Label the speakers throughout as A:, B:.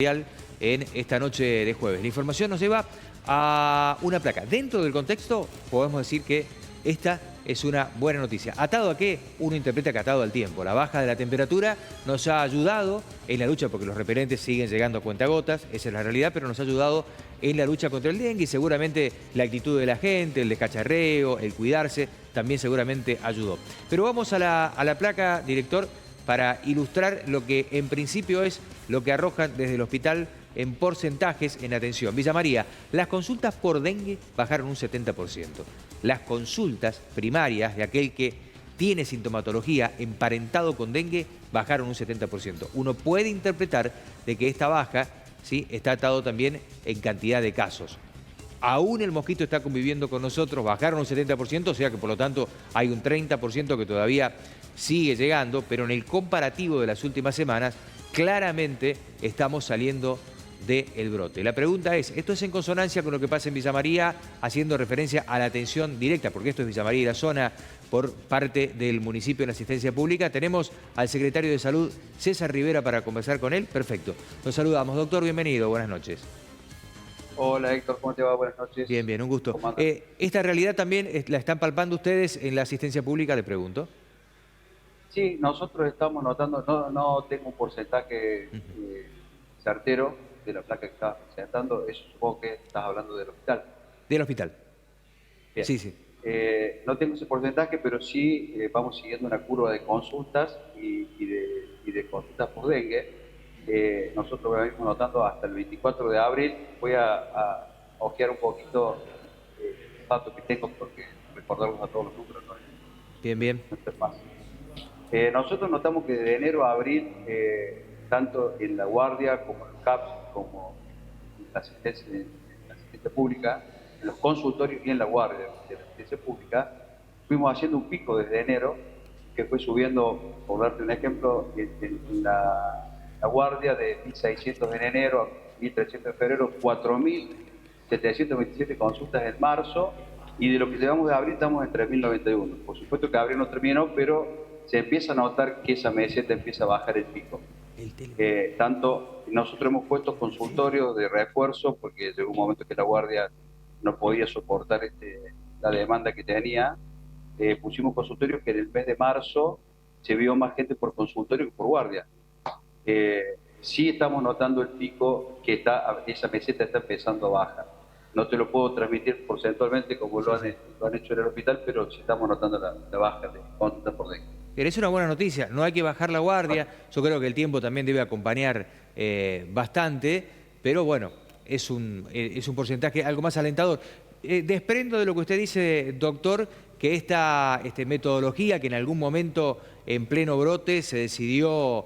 A: En esta noche de jueves. La información nos lleva a una placa. Dentro del contexto podemos decir que esta es una buena noticia. ¿Atado a qué? Uno interpreta que atado al tiempo. La baja de la temperatura nos ha ayudado en la lucha, porque los repelentes siguen llegando a cuentagotas, esa es la realidad, pero nos ha ayudado en la lucha contra el dengue y seguramente la actitud de la gente, el descacharreo, el cuidarse, también seguramente ayudó. Pero vamos a la placa, director, para ilustrar lo que en principio es lo que arrojan desde el hospital en porcentajes en atención. Villa María, las consultas por dengue bajaron un 70%. Las consultas primarias de aquel que tiene sintomatología emparentado con dengue bajaron un 70%. Uno puede interpretar de que esta baja, ¿sí?, está atado también en cantidad de casos. Aún el mosquito está conviviendo con nosotros, bajaron un 70%, o sea que por lo tanto hay un 30% que todavía sigue llegando, pero en el comparativo de las últimas semanas, claramente estamos saliendo del brote. La pregunta es, ¿esto es en consonancia con lo que pasa en Villa María, haciendo referencia a la atención directa, porque esto es Villa María y la zona, por parte del municipio en asistencia pública? Tenemos al secretario de Salud, César Rivera, para conversar con él. Perfecto. Nos saludamos. Doctor, bienvenido. Buenas noches.
B: Hola Héctor, ¿cómo te va? Buenas noches.
A: Bien, bien, un gusto. ¿Esta realidad también la están palpando ustedes en la asistencia pública, le pregunto?
B: Sí, nosotros estamos notando, no tengo un porcentaje certero de la placa que estás presentando, eso supongo que estás hablando del hospital.
A: Del hospital.
B: Bien.
A: Sí, sí.
B: No tengo ese porcentaje, pero sí vamos siguiendo una curva de consultas y de consultas por dengue. Nosotros venimos notando hasta el 24 de abril, voy a ojear un poquito los datos que tengo porque recordarlos a todos los números no
A: Bien, bien.
B: es fácil. Nosotros notamos que de enero a abril, tanto en la guardia como en los CAPS, como en la asistencia pública, en los consultorios y en la guardia de la asistencia pública, fuimos haciendo un pico desde enero, que fue subiendo, por darte un ejemplo, en la guardia de 1.600 en enero a 1.300 en febrero, 4.727 consultas en marzo, y de lo que llevamos de abril estamos en 3.091. Por supuesto que abril no terminó, pero se empieza a notar que esa meseta empieza a bajar el pico. Tanto nosotros hemos puesto consultorios de refuerzo porque llegó un momento que la guardia no podía soportar la demanda que tenía. Pusimos consultorios que en el mes de marzo se vio más gente por consultorio que por guardia. Sí estamos notando el pico que esa meseta está empezando a bajar. No te lo puedo transmitir porcentualmente como lo han hecho en el hospital, pero sí estamos notando la baja de consultas por dengue.
A: Pero es una buena noticia, no hay que bajar la guardia. Yo creo que el tiempo también debe acompañar bastante, pero bueno, es un porcentaje algo más alentador. Desprendo de lo que usted dice, doctor, que esta metodología que en algún momento en pleno brote se decidió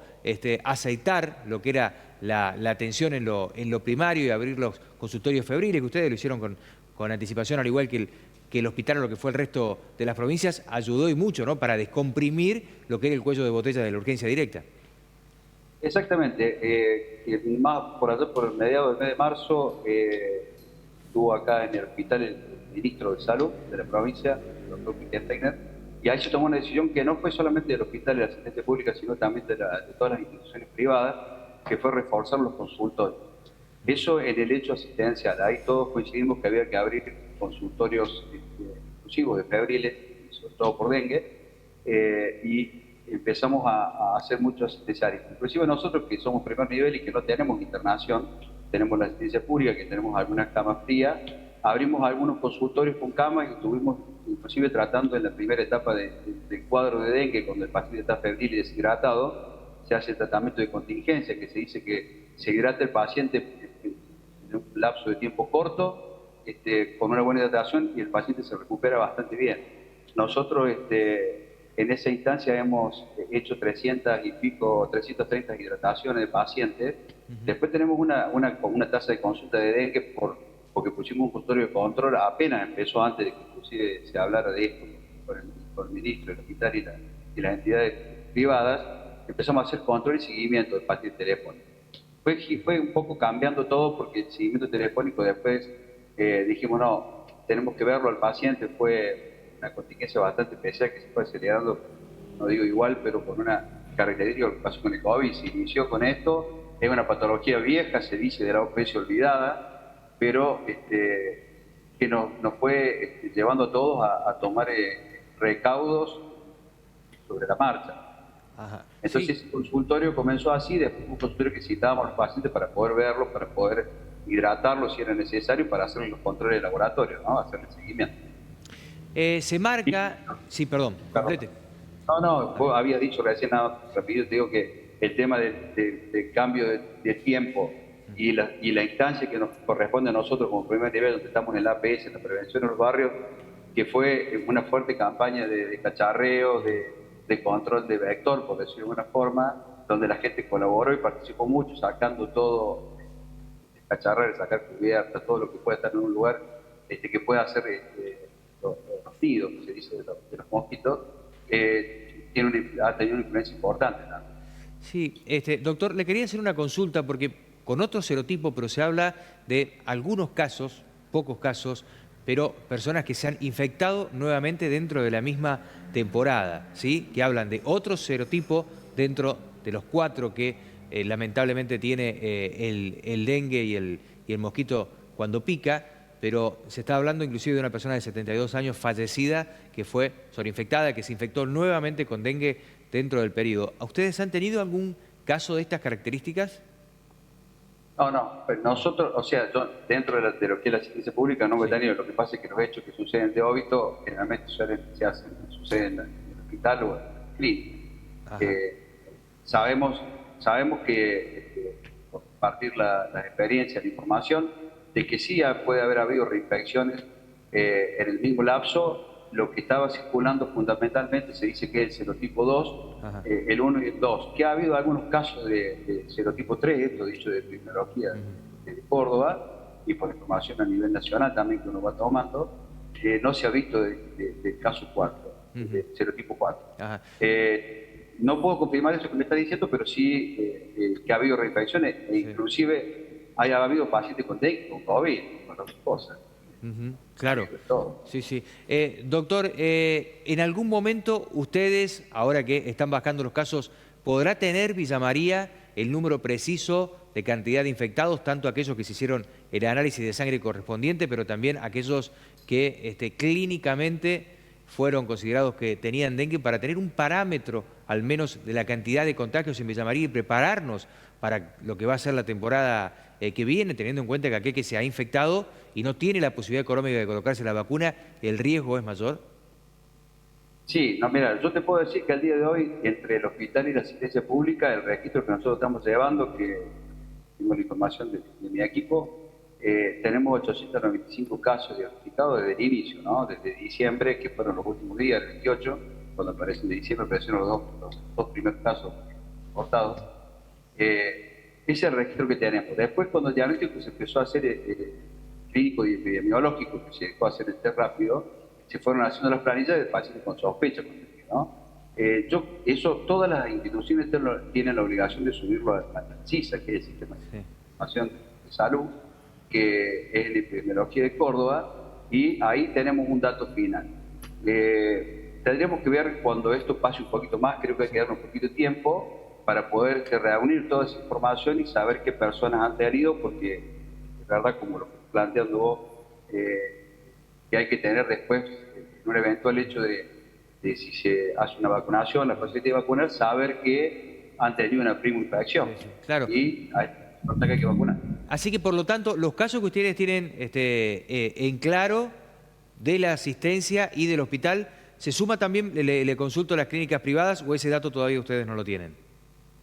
A: aceitar lo que era la atención en lo primario y abrir los consultorios febriles, que ustedes lo hicieron con anticipación, al igual que el hospital o lo que fue el resto de las provincias, ayudó y mucho, ¿no?, para descomprimir lo que era el cuello de botella de la urgencia directa.
B: Exactamente. Más por allá, por el mediado del mes de marzo, estuvo acá en el hospital el ministro de Salud de la provincia, el doctor Miguel Tegner, y ahí se tomó una decisión que no fue solamente del hospital y de la asistencia pública, sino también de todas las instituciones privadas, que fue reforzar los consultorios. Eso en el hecho asistencial, ahí todos coincidimos que había que abrir consultorios exclusivos de febriles, sobre todo por dengue, y empezamos a hacer mucho asistencialismo. Inclusive nosotros que somos primer nivel y que no tenemos internación, tenemos la asistencia pública, que tenemos algunas camas frías, abrimos algunos consultorios con camas y estuvimos inclusive tratando en la primera etapa del cuadro de dengue, cuando el paciente está febril y deshidratado, se hace el tratamiento de contingencia, que se dice que se hidrata el paciente en un lapso de tiempo corto, con una buena hidratación, y el paciente se recupera bastante bien. Nosotros en esa instancia hemos hecho 330 hidrataciones de pacientes. Después tenemos una tasa de consulta de dengue porque pusimos un consultorio de control, apenas empezó, antes de que inclusive se hablara de esto con el ministro del hospital y las entidades privadas. Empezamos a hacer control y seguimiento del paciente telefónico. Fue un poco cambiando todo porque el seguimiento telefónico después dijimos no, tenemos que verlo al paciente. Fue una contingencia bastante especial que se fue acelerando, no digo igual, pero con una característica que pasó con el COVID. Se inició con esto, es una patología vieja, se dice de la OPS olvidada, pero que nos fue llevando a todos a tomar recaudos sobre la marcha.
A: Ajá.
B: Entonces
A: Sí.
B: el consultorio comenzó así, después un consultorio que citábamos a los pacientes para poder verlos, para poder hidratarlos si era necesario, para hacer los controles de laboratorio, ¿no? Hacer el seguimiento.
A: Se marca... Sí, perdón,
B: Perdón.
A: complete.
B: No, vos habías dicho recién, nada, rápido, te digo que el tema del cambio de tiempo y la instancia que nos corresponde a nosotros como primer nivel, donde estamos en el APS, en la prevención en los barrios, que fue una fuerte campaña de cacharreo, de control de vector, por decirlo de alguna forma, donde la gente colaboró y participó mucho, sacando todo, cacharrear, sacar cubiertas, todo lo que pueda estar en un lugar que pueda hacer los nidos, que se dice, de los mosquitos, ha tenido una influencia importante, ¿no?
A: Sí, doctor, le quería hacer una consulta porque con otro serotipo, pero se habla de algunos casos, pocos casos, pero personas que se han infectado nuevamente dentro de la misma temporada, ¿sí? Que hablan de otro serotipo dentro de los 4 que lamentablemente tiene el dengue y el mosquito cuando pica, pero se está hablando inclusive de una persona de 72 años fallecida que fue sobreinfectada, que se infectó nuevamente con dengue dentro del periodo. ¿Ustedes han tenido algún caso de estas características?
B: No, pero nosotros, o sea, dentro de lo que es la asistencia pública no me he tenido. Lo que pasa es que los hechos que suceden de óbito generalmente suceden en el hospital o en la clínica. Sabemos que, por compartir la experiencia, la información, de que sí puede haber habido reinfecciones en el mismo lapso. Lo que estaba circulando fundamentalmente se dice que es el serotipo 2, el 1 y el 2, que ha habido algunos casos de serotipo 3, esto dicho de epidemiología de Córdoba, y por información a nivel nacional también que uno va tomando, no se ha visto del caso 4, del serotipo 4. No puedo confirmar eso que me está diciendo, pero sí que ha habido reinfecciones, e inclusive haya habido pacientes con dengue, con COVID, con otras cosas.
A: Claro, sí, sí. Doctor, ¿en algún momento ustedes, ahora que están bajando los casos, podrá tener Villa María el número preciso de cantidad de infectados, tanto aquellos que se hicieron el análisis de sangre correspondiente, pero también aquellos que clínicamente fueron considerados que tenían dengue, para tener un parámetro al menos de la cantidad de contagios en Villa María y prepararnos para lo que va a ser la temporada que viene, teniendo en cuenta que aquel que se ha infectado y no tiene la posibilidad económica de colocarse la vacuna, ¿el riesgo es mayor?
B: Sí, no, mira, yo te puedo decir que al día de hoy, entre el hospital y la asistencia pública, el registro que nosotros estamos llevando, que tengo la información de mi equipo, tenemos 895 casos diagnosticados desde el inicio, ¿no? Desde diciembre, que fueron los últimos días, el 28, cuando aparecen de diciembre, aparecieron los dos primeros casos reportados. Ese es el registro que tenemos. Después, cuando el diagnóstico se empezó a hacer clínico y epidemiológico, que se dejó hacer el test rápido, se fueron haciendo las planillas de pacientes con sospecha, ¿no? Todas las instituciones tienen la obligación de subirlo a la CISA, que es el Sistema de Información de Salud, que es la epidemiología de Córdoba, y ahí tenemos un dato final. Tendríamos que ver cuando esto pase un poquito más, creo que hay que darnos un poquito de tiempo para poder reunir toda esa información y saber qué personas han tenido, porque de verdad, como lo que planteando vos, que hay que tener después, en un eventual hecho de si se hace una vacunación, la facilidad de vacunar, saber que han tenido una prima infección.
A: Claro.
B: Y hay que vacunar.
A: Así que, por lo tanto, los casos que ustedes tienen en claro de la asistencia y del hospital, ¿se suma también, le consulto, a las clínicas privadas, o ese dato todavía ustedes no lo tienen?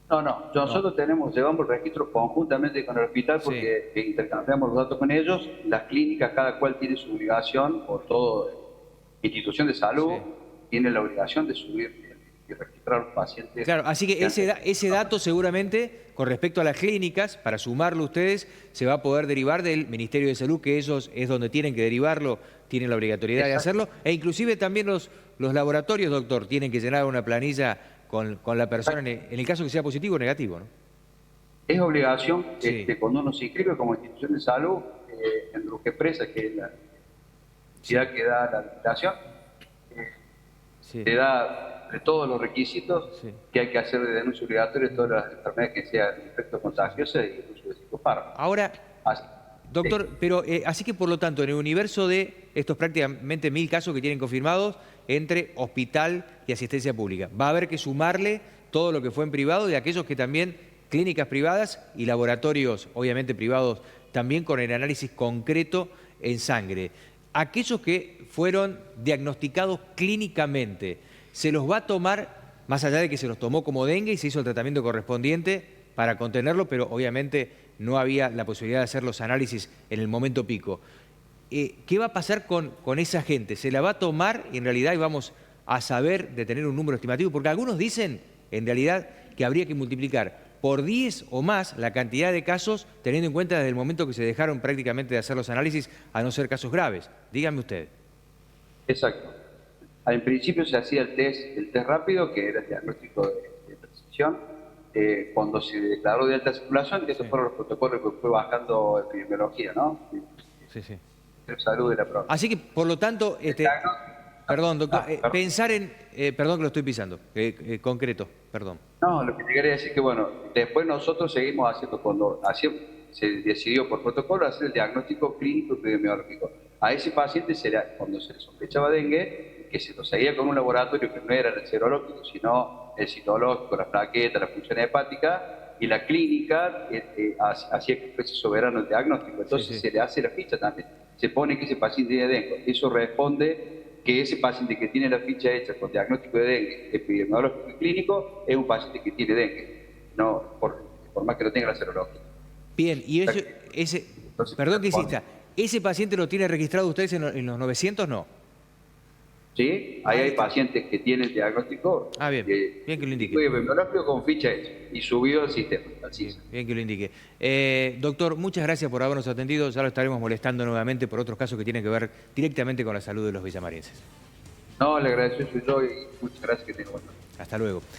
B: No, nosotros llevamos el registro conjuntamente con el hospital, porque intercambiamos los datos con ellos. Las clínicas, cada cual tiene su obligación, o toda institución de salud tiene la obligación de subir y registrar los pacientes.
A: Claro, así que ese dato seguramente, con respecto a las clínicas, para sumarlo ustedes, se va a poder derivar del Ministerio de Salud, que ellos es donde tienen que derivarlo, tienen la obligatoriedad de hacerlo, e inclusive también los laboratorios, doctor, tienen que llenar una planilla con la persona en el caso que sea positivo o negativo, ¿no?
B: Es obligación cuando uno se inscribe como institución de salud, en lo que expresa, que es la entidad que da la habilitación,
A: Sí.
B: te da de todos los requisitos
A: Sí.
B: que hay que hacer de denuncia obligatoria de todas las enfermedades que sean efectos contagiosos y el uso de psicofármacos.
A: Ahora,
B: Así-
A: doctor,
B: sí.
A: pero así que por lo tanto, en el universo de estos prácticamente 1000 casos que tienen confirmados entre hospital y asistencia pública, va a haber que sumarle todo lo que fue en privado de aquellos que también, clínicas privadas y laboratorios, obviamente privados, también con el análisis concreto en sangre. Aquellos que fueron diagnosticados clínicamente, ¿se los va a tomar, más allá de que se los tomó como dengue y se hizo el tratamiento correspondiente para contenerlo, pero obviamente no había la posibilidad de hacer los análisis en el momento pico? ¿Qué va a pasar con esa gente? ¿Se la va a tomar y en realidad íbamos a saber de tener un número estimativo? Porque algunos dicen, en realidad, que habría que multiplicar por 10 o más la cantidad de casos, teniendo en cuenta desde el momento que se dejaron prácticamente de hacer los análisis, a no ser casos graves. Dígame usted.
B: Exacto. En principio se hacía el test rápido, que era el diagnóstico de precisión. Cuando se declaró de alta circulación, que esos fueron los protocolos que fue bajando epidemiología, ¿no?
A: Sí, sí.
B: El salud de la provincia.
A: Así que, por lo tanto, perdón, doctor, pensar en, perdón que lo estoy pisando, concreto, perdón.
B: No, lo que te quería decir que, bueno, después nosotros seguimos haciendo, cuando se decidió por protocolo hacer el diagnóstico clínico epidemiológico. A ese paciente, cuando se le sospechaba dengue, que se lo seguía con un laboratorio que no era el serológico, sino el citológico, la plaqueta, la función hepática, y la clínica hacía que fuese soberano el diagnóstico. Entonces se le hace la ficha también. Se pone que ese paciente tiene dengue. Eso responde que ese paciente que tiene la ficha hecha con diagnóstico de dengue epidemiológico y clínico es un paciente que tiene dengue, no por más que no tenga la serología.
A: Bien, y
B: Entonces,
A: perdón que insista, ¿ese paciente lo tiene registrado ustedes en los 900? No.
B: ¿Sí? Ahí hay pacientes que tienen diagnóstico
A: Bien que lo indique.
B: epidemiológico con ficha hecha y subido al sistema.
A: Bien que lo indique. Doctor, muchas gracias por habernos atendido. Ya lo estaremos molestando nuevamente por otros casos que tienen que ver directamente con la salud de los villamarenses.
B: No, le agradezco yo y muchas gracias que tengo.
A: Hasta luego.